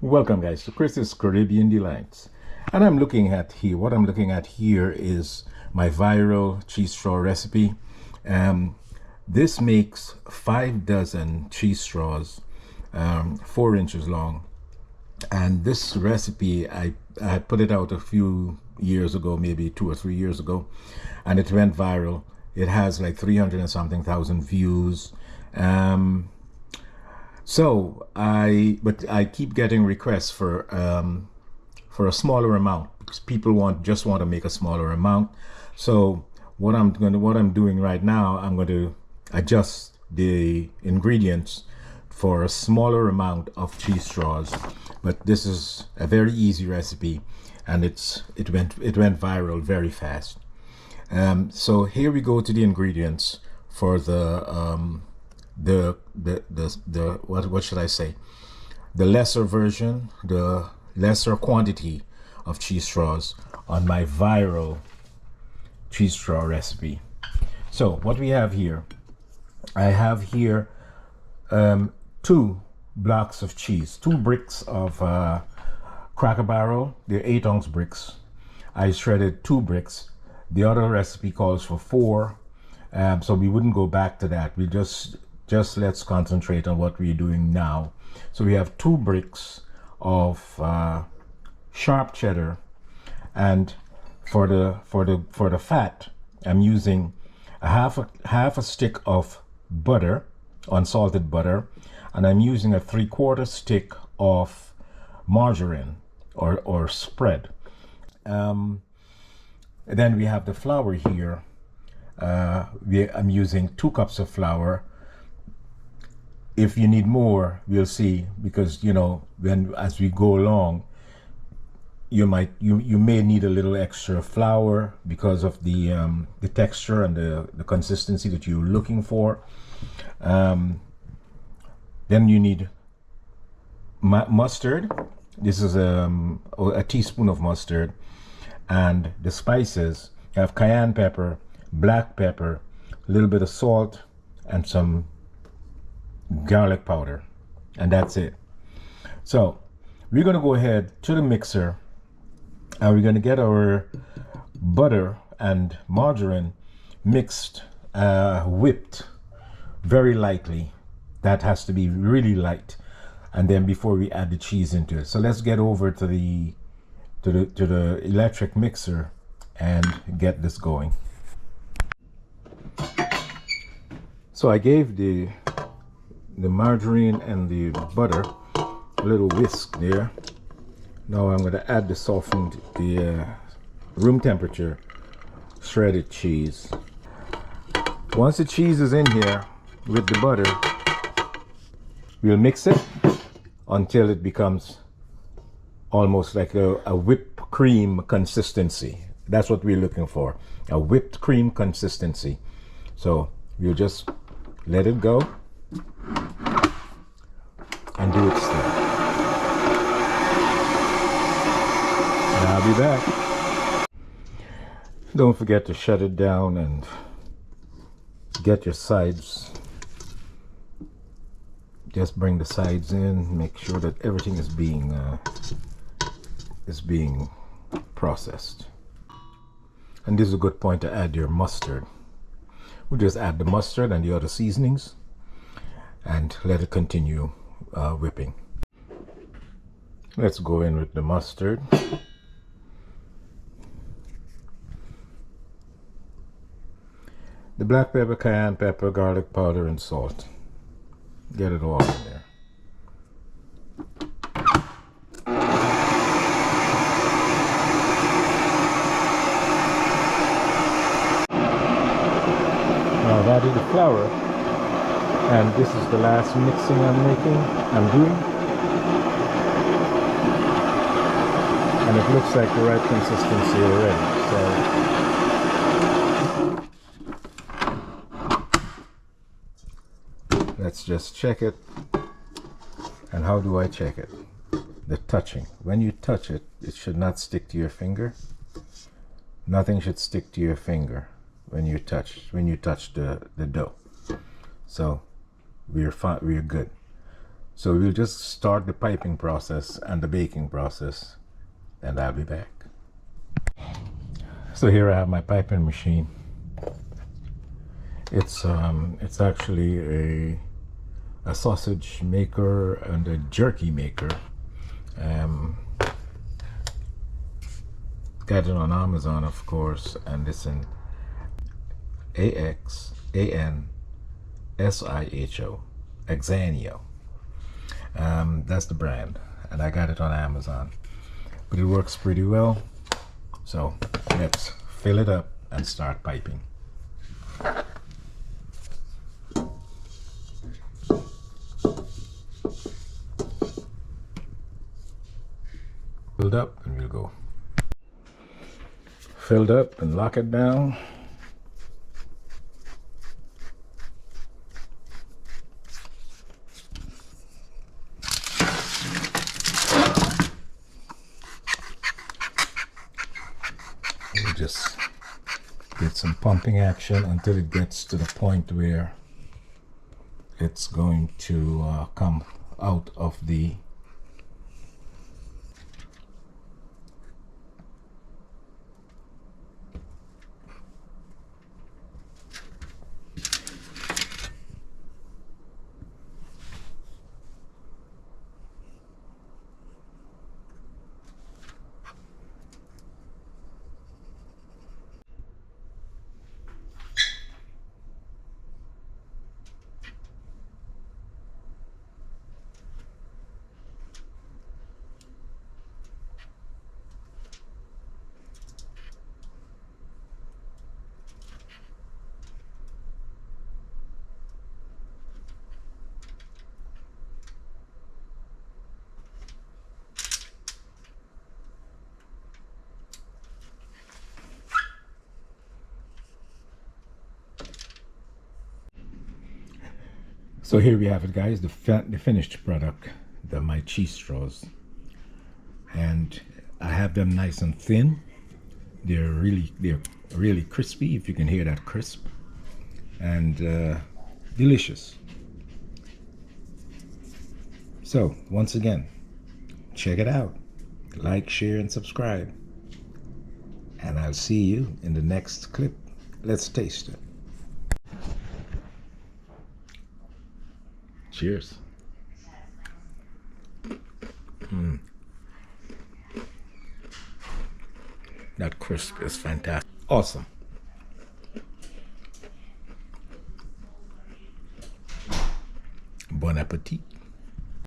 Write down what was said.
Welcome guys to Chris's Caribbean Delights. And I'm looking at here, what I'm looking at here is my viral cheese straw recipe. This makes 5 dozen cheese straws, 4 inches long. And this recipe, I put it out a few years ago, maybe 2 or 3 years ago, and it went viral. It has like 300 and something thousand views. But I keep getting requests for a smaller amount because people just want to make a smaller amount. So what I'm doing right now, I'm going to adjust the ingredients for a smaller amount of cheese straws. But this is a very easy recipe, and it went viral very fast. So here we go to the ingredients for what should I say? The lesser version, the lesser quantity of cheese straws on my viral cheese straw recipe. So what we have here, I have here 2 blocks of cheese, 2 bricks of Cracker Barrel. They're 8-ounce bricks. I shredded 2 bricks. The other recipe calls for 4, so we wouldn't go back to that. We just let's concentrate on what we're doing now. So we have 2 bricks of sharp cheddar, and for the fat, I'm using half a stick of butter, unsalted butter, and I'm using a 3/4 stick of margarine or spread. Then we have the flour here. I'm using 2 cups of flour. If you need more, we'll see, because as we go along, you may need a little extra flour because of the texture and the consistency that you're looking for. Then you need mustard. This is a teaspoon of mustard, and the spices. You have cayenne pepper, black pepper, a little bit of salt, and some garlic powder, and that's it. So we're going to go ahead to the mixer, and we're going to get our butter and margarine mixed, whipped very lightly. That has to be really light, and then before we add the cheese into it. So let's get over to the electric mixer and get this going. So I gave the margarine and the butter a little whisk there. Now I'm going to add the room temperature shredded cheese. Once the cheese is in here with the butter, we'll mix it until it becomes almost like a whipped cream consistency. That's what we're looking for, a whipped cream consistency. So we'll just let it go and do it slow. And I'll be back. Don't forget to shut it down and get your sides. Just bring the sides in, make sure that everything is being processed. And this is a good point to add your mustard. We'll just add the mustard and the other seasonings and let it continue whipping. Let's go in with the mustard. The black pepper, cayenne pepper, garlic powder, and salt. Get it all in there. Now I've added the flour, and this is the last mixing I'm doing. And it looks like the right consistency already. So let's just check it. And how do I check it? The touching. When you touch it, it should not stick to your finger. Nothing should stick to your finger when you touch the dough. So we're good. So we'll just start the piping process and the baking process, and I'll be back. So here I have my piping machine. It's actually a sausage maker and a jerky maker. Got it on Amazon, of course, and it's in AXANSIHO, Axanio. That's the brand, and I got it on Amazon. But it works pretty well. So let's fill it up and start piping. Filled up, and we'll go. Filled up and lock it down. We'll just get some pumping action until it gets to the point where it's going to come out of the So here we have it, guys, the finished product, my cheese straws. And I have them nice and thin. They're really crispy, if you can hear that crisp, and delicious. So once again, check it out. Like, share, and subscribe. And I'll see you in the next clip. Let's taste it. Cheers. That crisp is fantastic. Awesome. Bon appetit.